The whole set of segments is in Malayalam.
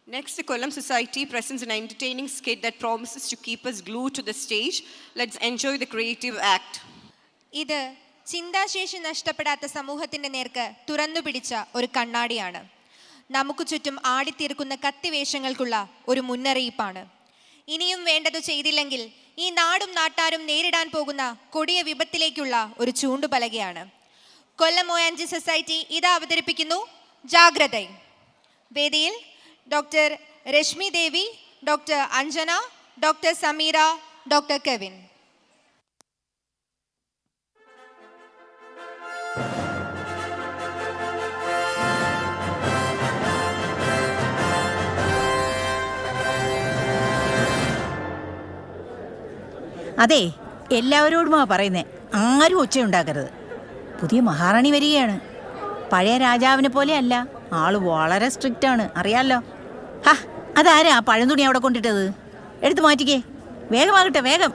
Next, the Kollam Society presents an entertaining skit that promises to keep us glued to the stage. Let's enjoy the creative act. ഇത് ചിന്താശേഷി നഷ്ടപ്പെടാത്ത സമൂഹത്തിൻ്റെ നേർക്ക് തുറന്നു പിടിച്ച ഒരു കണ്ണാടിയാണ്. നമുക്ക് ചുറ്റും ആടിത്തീർക്കുന്ന കത്തിവേഷങ്ങൾക്കുള്ള ഒരു മുന്നറിയിപ്പാണ്. ഇനിയും വേണ്ടത് ചെയ്തില്ലെങ്കിൽ ഈ നാടും നാട്ടാരും നേരിടാൻ പോകുന്ന കൊടിയ വിപത്തിലേക്കുള്ള ഒരു ചൂണ്ടുപലകയാണ്. കൊല്ലം ONG സൊസൈറ്റി ഇത് അവതരിപ്പിക്കുന്നു ജാഗ്രത. വേദിയിൽ doctor Reshmi Devi, doctor Anjana, doctor Sameera, doctor Kevin. അതെ, എല്ലാവരോടുമാ പറയുന്നേ, ആരും ഒച്ചയുണ്ടാക്കരുത്. പുതിയ മഹാറാണി വരികയാണ്. പഴയ രാജാവിനെ പോലെ അല്ല, ആള് വളരെ സ്ട്രിക്റ്റ് ആണ്, അറിയാലോ. അതാരാ പഴന്തുണി അവിടെ കൊണ്ടിട്ടത്? എടുത്തു മാറ്റിക്കേ, വേഗമാകട്ടെ, വേഗം.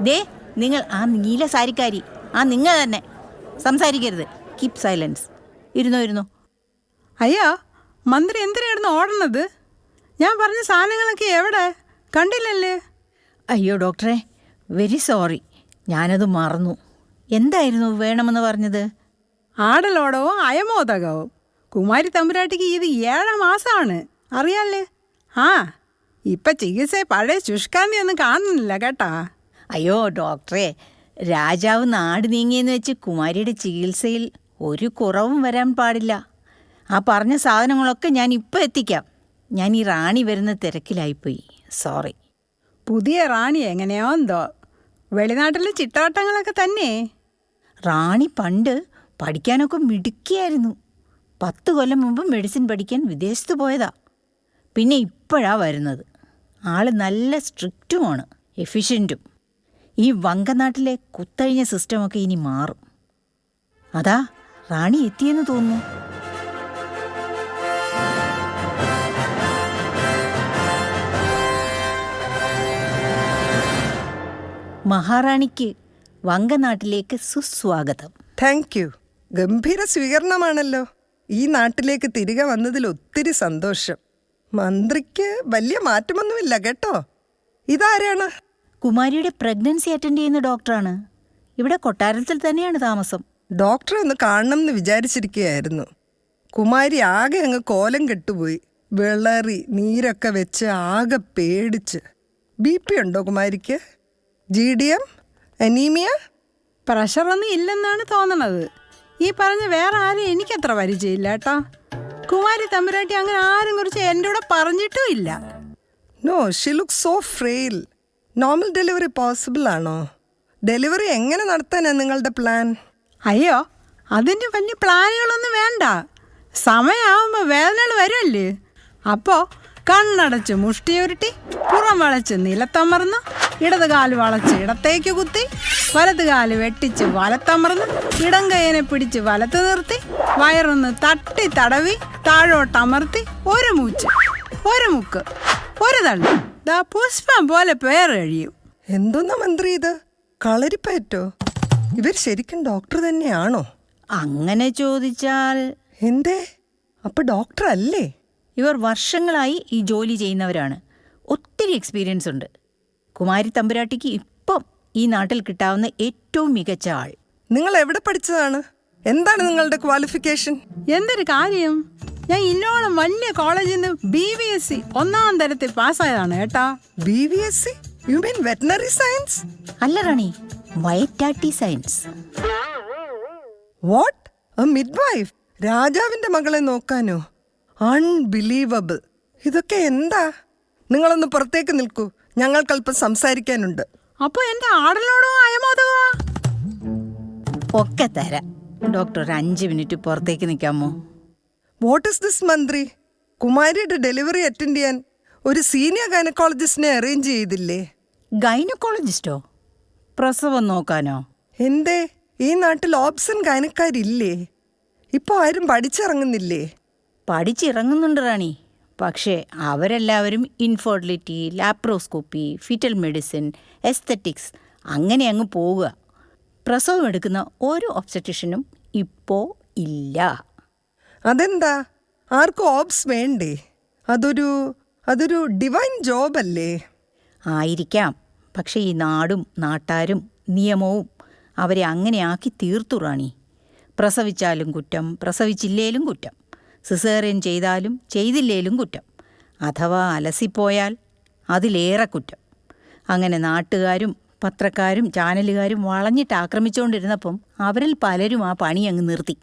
ദേ, നിങ്ങൾ ആ നീല സാരിക്കാരി, നിങ്ങൾ തന്നെ സംസാരിക്കരുത്. Keep silence. ഇരുന്നോ. അയ്യോ, മന്ത്രി എന്തിനായിരുന്നു ഓടണത്? ഞാൻ പറഞ്ഞ സാധനങ്ങളൊക്കെ എവിടെ? കണ്ടില്ലല്ലേ? അയ്യോ ഡോക്ടറെ, വെരി സോറി, ഞാനത് മറന്നു. എന്തായിരുന്നു വേണമെന്ന് പറഞ്ഞത്? ആടലോടവും അയമോദകവും. കുമാരി തമ്പുരാട്ടിക്ക് ഇത് 7 മാസമാണ്, അറിയാല്ലേ? ഇപ്പം ചികിത്സ പഴയ ശുഷ്കാന്തി ഒന്നും കാണുന്നില്ല കേട്ടാ. അയ്യോ ഡോക്ടറെ, രാജാവ് നാട് നീങ്ങിയെന്ന് വെച്ച് കുമാരിയുടെ ചികിത്സയിൽ ഒരു കുറവും വരാൻ പാടില്ല. ആ പറഞ്ഞ സാധനങ്ങളൊക്കെ ഞാൻ ഇപ്പോൾ എത്തിക്കാം. ഞാൻ ഈ റാണി വരുന്ന തിരക്കിലായിപ്പോയി, സോറി. പുതിയ റാണി എങ്ങനെയോ എന്തോ, വെളിനാട്ടിലെ ചിട്ടാട്ടങ്ങളൊക്കെ തന്നെ. റാണി പണ്ട് പഠിക്കാനൊക്കെ മിടുക്കിയായിരുന്നു. 10 കൊല്ലം മുമ്പ് മെഡിസിൻ പഠിക്കാൻ വിദേശത്ത് പോയതാ. പിന്നെ ഇപ്പോഴാ വരുന്നത്. ആള് നല്ല സ്ട്രിക്റ്റുമാണ്, എഫിഷ്യൻറ്റും. ഈ വങ്കനാട്ടിലെ കുത്തഴിഞ്ഞ സിസ്റ്റമൊക്കെ ഇനി മാറും. അതാ റാണി എത്തിയെന്ന് തോന്നുന്നു. മഹാറാണിക്ക് വങ്കനാട്ടിലേക്ക് സുസ്വാഗതം. Thank you. ഗംഭീര സ്വീകരണമാണല്ലോ. ഈ നാട്ടിലേക്ക് തിരികെ വന്നതിൽ ഒത്തിരി സന്തോഷം. മന്ത്രിക്ക് വലിയ മാറ്റമൊന്നുമില്ല കേട്ടോ. ഇതാരാണ്? കുമാരിയുടെ പ്രഗ്നൻസി അറ്റൻഡ് ചെയ്യുന്ന ഡോക്ടറാണ്. ഇവിടെ കൊട്ടാരത്തിൽ തന്നെയാണ് താമസം. ഡോക്ടറെ ഒന്ന് കാണണം എന്ന് വിചാരിച്ചിരിക്കുകയായിരുന്നു. കുമാരി ആകെ അങ്ങ് കോലം കെട്ടുപോയി. വിളറി നീരൊക്കെ വെച്ച് ആകെ പേടിച്ച്. BP ഉണ്ടോ കുമാരിക്ക്? GDM, anaemia? പ്രഷറൊന്നും ഇല്ലെന്നാണ് തോന്നണത്. ഈ പറഞ്ഞ വേറെ ആരും എനിക്കത്ര പരിചയമില്ല കേട്ടോ. കുമാരി തമ്പുരാട്ടി അങ്ങനെ ആരും കുറിച്ച് എൻ്റെ കൂടെ പറഞ്ഞിട്ടും ഇല്ല. No, she look so frail. Normal delivery possible ആണോ? ഡെലിവറി എങ്ങനെ നടത്താനാണ് നിങ്ങളുടെ പ്ലാൻ? അയ്യോ, അതിന് വലിയ പ്ലാനുകളൊന്നും വേണ്ട. സമയമാകുമ്പോൾ വേദനകൾ വരുമല്ലേ, അപ്പോൾ കണ്ണടച്ച് മുഷ്ടിയുരുട്ടി, പുറം വളച്ച് നിലത്തമർന്ന്, ഇടത് കാല് വളച്ച് ഇടത്തേക്ക് കുത്തി, വലത് കാല് വെട്ടിച്ച് വലത്തമർന്ന്, ഇടം കൈയനെ പിടിച്ച് വലത്ത് നിർത്തി, വയറൊന്ന് തട്ടി തടവി താഴോട്ടമർത്തി, ഒരു മൂച്ച്, ഒരു മുക്ക്, ഒരു തള്ളി, ദാ പുഷ്പം പോലെ പേർ കഴിയും. എന്തോന്നാ മന്ത്രി ഇത്? കളരിപ്പയറ്റോ? ഇവർ ശരിക്കും ഡോക്ടർ തന്നെയാണോ? അങ്ങനെ ചോദിച്ചാൽ എന്തേ, അപ്പൊ ഡോക്ടർ അല്ലേ? ഇവർ വർഷങ്ങളായി ഈ ജോലി ചെയ്യുന്നവരാണ്. ഒത്തിരി എക്സ്പീരിയൻസ് ഉണ്ട്. കുമാരി തമ്പുരാട്ടിക്ക് ഇപ്പം ഈ നാട്ടിൽ കിട്ടാവുന്ന ഏറ്റവും മികച്ച ആൾ. നിങ്ങൾ എവിടെ പഠിച്ചതാണ്? എന്താണ് നിങ്ങളുടെ ക്വാളിഫിക്കേഷൻ? എന്തൊരു കാര്യം, ഞാൻ ഇന്നോളം വലിയ കോളേജിൽ നിന്ന് BVSc 1ാം തരത്തിൽ പാസ്സായതാണ് കേട്ടാ. BVSc? You mean veterinary science? അല്ല റാണി, വയറ്റാട്ടി സയൻസ്. വാട്ട്? A midwife? രാജാവിന്റെ മകളെ നോക്കാനോ? അൺബിലീവബിൾ. ഇതൊക്കെ എന്താ? നിങ്ങളൊന്ന് പുറത്തേക്ക് നിൽക്കൂ, ഞങ്ങൾക്കല്പം സംസാരിക്കാനുണ്ട്. അപ്പൊ എന്റെ ആടലോടോ അയമോദകോ? ഒക്കെ തരാം. ഡോക്ടർ, ഒരു 5 മിനിറ്റ് പുറത്തേക്ക് നിൽക്കാമോ? വാട്ട് ഇസ് ദിസ് മന്ത്രി? കുമാരിയുടെ ഡെലിവറി അറ്റൻഡ് ചെയ്യാൻ ഒരു സീനിയർ ഗൈനക്കോളജിസ്റ്റിനെ അറേഞ്ച് ചെയ്തില്ലേ? ഗൈനക്കോളജിസ്റ്റോ? പ്രസവം നോക്കാനോ? എന്തേ, ഈ നാട്ടിൽ ഓപ്ഷൻ ഗൈനക്കാരില്ലേ? ഇപ്പോൾ ആരും പഠിച്ചിറങ്ങുന്നില്ലേ? പഠിച്ചിറങ്ങുന്നുണ്ട് റാണി. പക്ഷേ അവരെല്ലാവരും infertility, laparoscopy, fetal medicine, aesthetics അങ്ങനെ അങ്ങ് പോവുക. പ്രസവം എടുക്കുന്ന ഒരു ഒബ്സ്റ്ററ്റിഷ്യനും ഇപ്പോൾ ഇല്ല. അതെന്താ? ആർക്കും ഓപ്സ് വേണ്ടേ? അതൊരു അതൊരു ഡിവൈൻ ജോബല്ലേ? ആയിരിക്കാം. പക്ഷേ ഈ നാടും നാട്ടാരും നിയമവും അവരെ അങ്ങനെ ആക്കി തീർത്തു റാണി. പ്രസവിച്ചാലും കുറ്റം, പ്രസവിച്ചില്ലേലും കുറ്റം, സിസേറിയൻ ചെയ്താലും ചെയ്തില്ലേലും കുറ്റം, അഥവാ അലസിപ്പോയാൽ അതിലേറെ കുറ്റം. അങ്ങനെ നാട്ടുകാരും പത്രക്കാരും ചാനലുകാരും വളഞ്ഞിട്ട് ആക്രമിച്ചുകൊണ്ടിരുന്നപ്പം അവരിൽ പലരും ആ പണി അങ്ങ് നിർത്തി.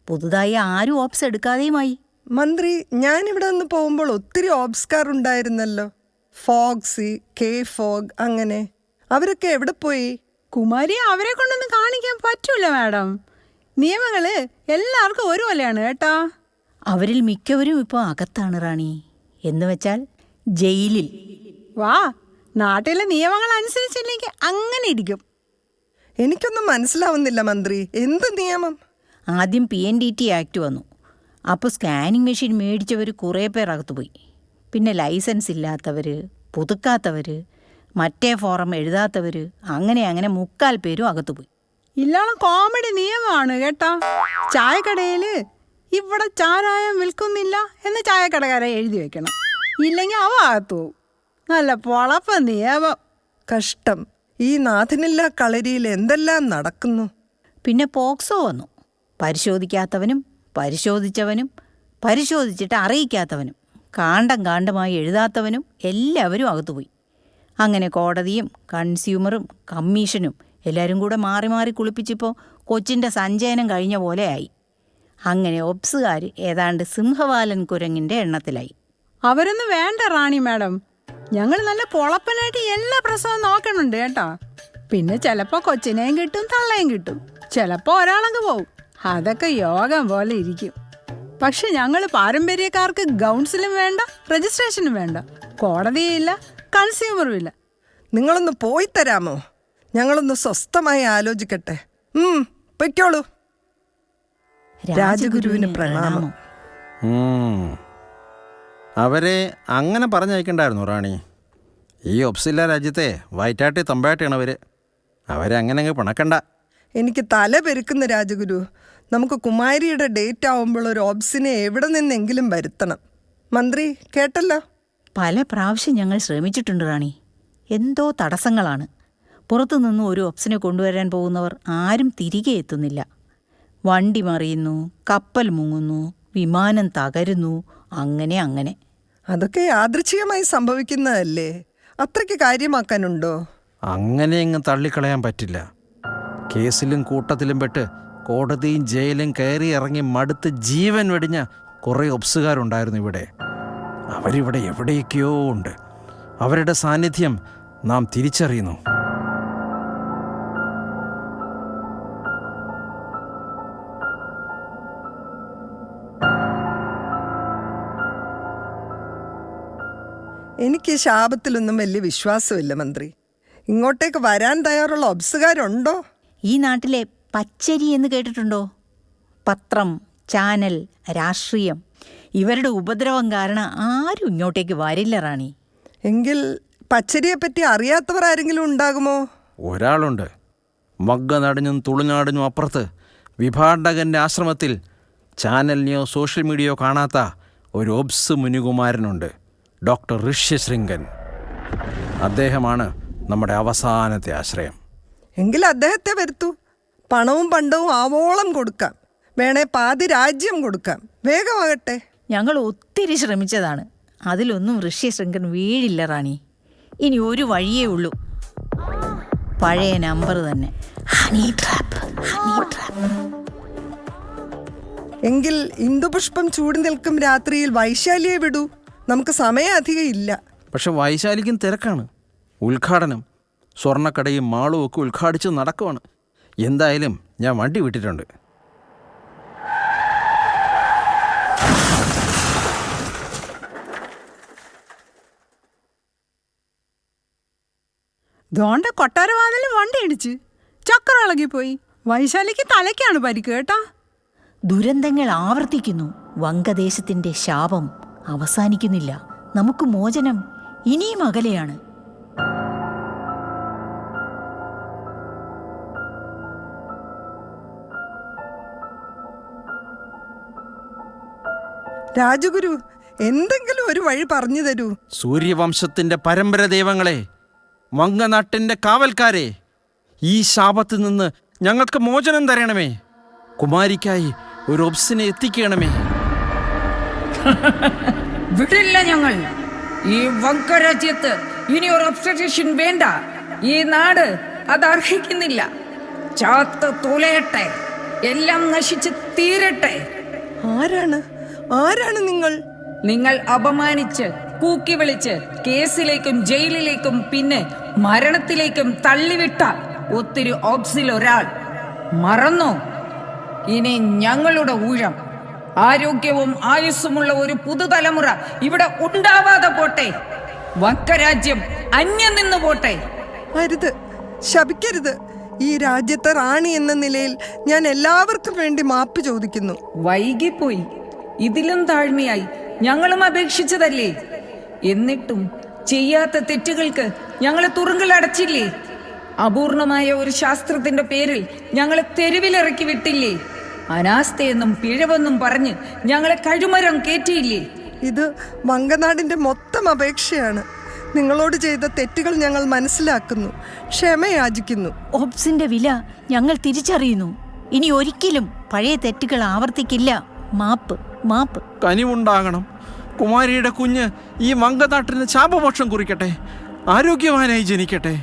പുതുതായി ആരും ഓപ്സ് എടുക്കാതെയുമായി. മന്ത്രി, ഞാനിവിടെ നിന്ന് പോകുമ്പോൾ ഒത്തിരി ഓബ്സ്കാർ ഉണ്ടായിരുന്നല്ലോ. ഫോഗ്സി, കെ ഫോഗ്, അങ്ങനെ. അവരൊക്കെ എവിടെ പോയി? കുമാരി, അവരെ കൊണ്ടൊന്നും കാണിക്കാൻ പറ്റൂല മാഡം. നിയമങ്ങൾ എല്ലാവർക്കും ഒരുപോലെയാണ് കേട്ടോ. അവരിൽ മിക്കവരും ഇപ്പോൾ അകത്താണ് റാണി. എന്നുവെച്ചാൽ ജയിലിൽ. വാ, നാട്ടിലെ നിയമങ്ങൾ അനുസരിച്ചില്ലെങ്കിൽ അങ്ങനെ ഇരിക്കും. എനിക്കൊന്നും മനസ്സിലാവുന്നില്ല മന്ത്രി, എന്ത് നിയമം? ആദ്യം PNDT ആക്ട് വന്നു. അപ്പോൾ സ്കാനിങ് മെഷീൻ മേടിച്ചവർ കുറേ പേർ അകത്തുപോയി. പിന്നെ ലൈസൻസ് ഇല്ലാത്തവർ, പുതുക്കാത്തവർ, മറ്റേ ഫോറം എഴുതാത്തവർ, അങ്ങനെ അങ്ങനെ 3/4 പേരും അകത്തുപോയി. ഇല്ലോളം കോമഡി നിയമമാണ് കേട്ടോ. ചായക്കടയിൽ ഇവിടെ ചാരായം വിൽക്കുന്നില്ല എന്ന് ചായക്കടക്കാരെ എഴുതി വെക്കണം. ഇല്ലെങ്കിൽ അവ അകത്തു പോവും. നല്ല പൊളപ്പ നിയമം. കഷ്ടം. ഈ നാഥനില്ലാ കളരിയിൽ എന്തെല്ലാം നടക്കുന്നു. പിന്നെ പോക്സോ വന്നു. പരിശോധിക്കാത്തവനും പരിശോധിച്ചവനും പരിശോധിച്ചിട്ട് അറിയിക്കാത്തവനും കാണ്ടമായി എഴുതാത്തവനും എല്ലാവരും അകത്തുപോയി. അങ്ങനെ കോടതിയും കൺസ്യൂമറും കമ്മീഷനും എല്ലാവരും കൂടെ മാറി മാറി കുളിപ്പിച്ചിപ്പോൾ കൊച്ചിൻ്റെ സഞ്ചയനം കഴിഞ്ഞ പോലെയായി. അങ്ങനെ ഒപ്സുകാർ ഏതാണ്ട് സിംഹവാലൻ കുരങ്ങിൻ്റെ എണ്ണത്തിലായി. അവരൊന്നും വേണ്ട റാണി മാഡം. ഞങ്ങൾ നല്ല പൊളപ്പനായിട്ട് എല്ലാ പ്രസവവും നോക്കണുണ്ട് കേട്ടോ. പിന്നെ ചിലപ്പോൾ കൊച്ചിനെയും കിട്ടും, തള്ളയും കിട്ടും. ചിലപ്പോൾ ഒരാളങ്ങ് പോവും. അതൊക്കെ യോഗം പോലെ ഇരിക്കും. പക്ഷെ ഞങ്ങൾ പാരമ്പര്യക്കാർക്ക് ഗൗൺസിലും വേണ്ട, രജിസ്ട്രേഷനും വേണ്ട, കോടതിയില്ല, കൺസ്യൂമറും ഇല്ല. നിങ്ങളൊന്ന് പോയി തരാമോ? ഞങ്ങളൊന്ന് സ്വസ്ഥമായി ആലോചിക്കട്ടെ. പൊയ്ക്കോളൂ. രാജഗുരുവിന് പ്രണാമം. അവരെ അങ്ങനെ പറഞ്ഞയക്കണ്ടായിരുന്നു റാണി. ഈ ഒപ്സില്ല രാജ്യത്തെ വയറ്റാട്ടി തമ്പാട്ടിയാണ് അവരെ അങ്ങനെ അങ്ങ് പിണക്കണ്ട. എനിക്ക് തല പെരുക്കുന്ന രാജഗുരു. നമുക്ക് കുമാരിയുടെ ഡേറ്റ് ആവുമ്പോൾ ഒരു ഓബ്സിനെ എവിടെ നിന്നെങ്കിലും വരുത്തണം. മന്ത്രി കേട്ടല്ലോ. പല പ്രാവശ്യം ഞങ്ങൾ ശ്രമിച്ചിട്ടുണ്ട് റാണി. എന്തോ തടസ്സങ്ങളാണ്. പുറത്തുനിന്നും ഒരു ഒപ്സിനെ കൊണ്ടുവരാൻ പോകുന്നവർ ആരും തിരികെ എത്തുന്നില്ല. വണ്ടി മറിയുന്നു, കപ്പൽ മുങ്ങുന്നു, വിമാനം തകരുന്നു, അങ്ങനെ അങ്ങനെ. അതൊക്കെ യാദൃച്ഛികമായി സംഭവിക്കുന്നതല്ലേ, അത്രയ്ക്ക് കാര്യമാക്കാനുണ്ടോ? അങ്ങനെ അങ്ങ് തള്ളിക്കളയാൻ പറ്റില്ല. കേസിലും കൂട്ടത്തിലും പെട്ട് കോടതിയും ജയിലും കയറി ഇറങ്ങി മടുത്ത് ജീവൻ വെടിഞ്ഞ കുറേ ഒപ്സുകാരുണ്ടായിരുന്നു ഇവിടെ. അവരിവിടെ എവിടെയൊക്കെയോ ഉണ്ട്. അവരുടെ സാന്നിധ്യം നാം തിരിച്ചറിയുന്നു. എനിക്ക് ശാപത്തിലൊന്നും വലിയ വിശ്വാസമില്ല മന്ത്രി. ഇങ്ങോട്ടേക്ക് വരാൻ തയ്യാറുള്ള ഒബ്സുകാരുണ്ടോ? ഈ നാട്ടിലെ പച്ചരി എന്ന് കേട്ടിട്ടുണ്ടോ? പത്രം, ചാനൽ, രാഷ്ട്രീയം, ഇവരുടെ ഉപദ്രവം കാരണം ആരും ഇങ്ങോട്ടേക്ക് വരില്ല റാണി. എങ്കിൽ പച്ചരിയെപ്പറ്റി അറിയാത്തവർ ആരെങ്കിലും ഉണ്ടാകുമോ? ഒരാളുണ്ട്. മഗ്ഗനടിഞ്ഞും തുളുനാടിഞ്ഞും അപ്പുറത്ത് വിഭാടകൻ്റെ ആശ്രമത്തിൽ ചാനലിനെയോ സോഷ്യൽ മീഡിയയോ കാണാത്ത ഒരു ഒബ്സ് മുനികുമാരനുണ്ട്. ഡോക്ടർ ഋഷ്യശൃംഗൻ. അദ്ദേഹമാണ് നമ്മുടെ അവസാനത്തെ ആശ്രയം. എങ്കിൽ അദ്ദേഹത്തെ വരുത്തൂ. പണവും പണ്ടവും ആവോളം കൊടുക്കാം. വേണേ പാതി രാജ്യം കൊടുക്കാം. വേഗമാകട്ടെ. ഞങ്ങൾ ഒത്തിരി ശ്രമിച്ചതാണ്. അതിലൊന്നും ഋഷ്യശൃംഗൻ വീഴില്ല റാണി. ഇനി ഒരു വഴിയേ ഉള്ളൂ. പഴയ നമ്പർ തന്നെ. Honey trap. എങ്കിൽ ഇന്ദുപുഷ്പം ചൂടി നിൽക്കും രാത്രിയിൽ വൈശാലിയെ വിടൂ. നമുക്ക് സമയം അധികം ഇല്ല. പക്ഷെ വൈശാലിക്കും തിരക്കാണ്. ഉദ്ഘാടനം, സ്വർണ്ണക്കടയും മാളും ഒക്കെ ഉദ്ഘാടിച്ച് നടക്കുവാണ്. എന്തായാലും ഞാൻ വണ്ടി വിട്ടിട്ടുണ്ട്. ദോണ്ട കൊട്ടാരവാതിൽ വണ്ടി ഇടിച്ച് ചക്രം ഇളകിപ്പോയി. വൈശാലിക്ക് തലയ്ക്കാണ് പരിക്ക് കേട്ടോ. ദുരന്തങ്ങൾ ആവർത്തിക്കുന്നു. വങ്കദേശത്തിന്റെ ശാപം അവസാനിക്കുന്നില്ല. നമുക്ക് മോചനം ഇനിയും അകലെയാണ്. രാജഗുരു, എന്തെങ്കിലും ഒരു വഴി പറഞ്ഞു തരൂ. സൂര്യവംശത്തിൻ്റെ പരമ്പര ദൈവങ്ങളെ, വങ്കനാട്ടിൻ്റെ കാവൽക്കാരെ, ഈ ശാപത്തിൽ നിന്ന് ഞങ്ങൾക്ക് മോചനം തരണമേ. കുമാരിക്കായി ഒരു ഒബ്സിനെ എത്തിക്കണമേ. വിടില്ല ഞങ്ങൾ. ഈ വങ്കരാജ്യത്ത് ഇനി ഒരു ഒബ്സർവേഷൻ വേണ്ട. ഈ നാട് അത് അർഹിക്കുന്നില്ല. ചാത്ത് തുലയട്ടെ, എല്ലാം നശിച്ച് തീരട്ടെ. ആരാണ് നിങ്ങൾ? നിങ്ങൾ അപമാനിച്ച് കൂക്കി വിളിച്ച് കേസിലേക്കും ജയിലിലേക്കും പിന്നെ മരണത്തിലേക്കും തള്ളിവിട്ട ഒത്തിരി ഓബ്സിൽ ഒരാൾ മറന്നോ? ഇനി ഞങ്ങളുടെ ഊഴം. ആരോഗ്യവും ആയുസ്സുമുള്ള ഒരു പുതുതലമുറ ഇവിടെ ഉണ്ടാവാതെ പോട്ടെ. വങ്കരാജ്യം അന്യം നിന്ന് പോട്ടെ. അരുത്, ശപിക്കരുത്. ഈ രാജ്യത്തെ റാണി എന്ന നിലയിൽ ഞാൻ എല്ലാവർക്കും വേണ്ടി മാപ്പ് ചോദിക്കുന്നു. വൈകിപ്പോയി. ഇതിലും താഴ്മയായി ഞങ്ങളും അപേക്ഷിച്ചതല്ലേ? എന്നിട്ടും ചെയ്യാത്ത തെറ്റുകൾക്ക് ഞങ്ങളെ തുറുങ്കിലടച്ചില്ലേ? അപൂർണമായ ഒരു ശാസ്ത്രത്തിന്റെ പേരിൽ ഞങ്ങളെ തെരുവിലിറക്കി വിട്ടില്ലേ? അനാസ്ഥയെന്നും പിഴവെന്നും പറഞ്ഞ് ഞങ്ങളെ കഴുമരം കയറ്റിയില്ലേ? ഇത് വങ്കനാടിന്റെ മൊത്തം അപേക്ഷയാണ്. നിങ്ങളോട് ചെയ്ത തെറ്റുകൾ ഞങ്ങൾ മനസ്സിലാക്കുന്നു, ക്ഷമയാചിക്കുന്നു. ഓപ്സിന്റെ വില ഞങ്ങൾ തിരിച്ചറിയുന്നു. ഇനി ഒരിക്കലും പഴയ തെറ്റുകൾ ആവർത്തിക്കില്ല. മാപ്പ്, മാപ്പ്. കനിവുണ്ടാകണം. കുമാരിയുടെ കുഞ്ഞ് ഈ വങ്കനാട്ടിന് ശാപമോക്ഷം കുറിക്കട്ടെ, ആരോഗ്യവാനായി ജനിക്കട്ടെ.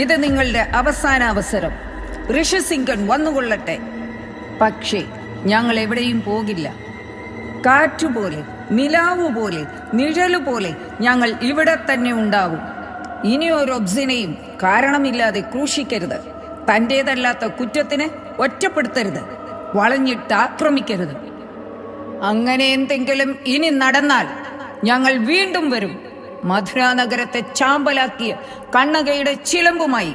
ഇത് നിങ്ങളുടെ അവസാന അവസരം. ഋഷിസിംഗൻ വന്നുകൊള്ളട്ടെ. പക്ഷേ ഞങ്ങൾ എവിടെയും പോകില്ല. കാറ്റുപോലെ, നിലാവുപോലെ, നിഴലുപോലെ ഞങ്ങൾ ഇവിടെ തന്നെ ഉണ്ടാവും. ഇനി ഒരു ഒബ്സിനെയും കാരണമില്ലാതെ ക്രൂശിക്കരുത്. തൻ്റേതല്ലാത്ത കുറ്റത്തിന് ഒറ്റപ്പെടുത്തരുത്. വളഞ്ഞിട്ട് ആക്രമിക്കരുത്. അങ്ങനെ എന്തെങ്കിലും ഇനി നടന്നാൽ ഞങ്ങൾ വീണ്ടും വരും. മധുര നഗരത്തെ ചാമ്പലാക്കിയ കണ്ണകയുടെ ചിലമ്പുമായി,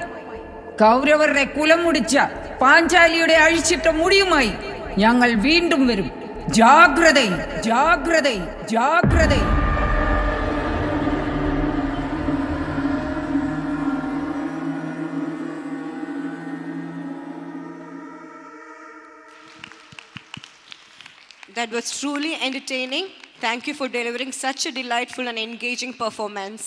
കൗരവരുടെ കുലം മുടിച്ച പാഞ്ചാലിയുടെ അഴിച്ചിട്ട മുടിയുമായി ഞങ്ങൾ വീണ്ടും വരും. ജാഗ്രത, ജാഗ്രത, ജാഗ്രത. That was truly entertaining. Thank you for delivering such a delightful and engaging performance.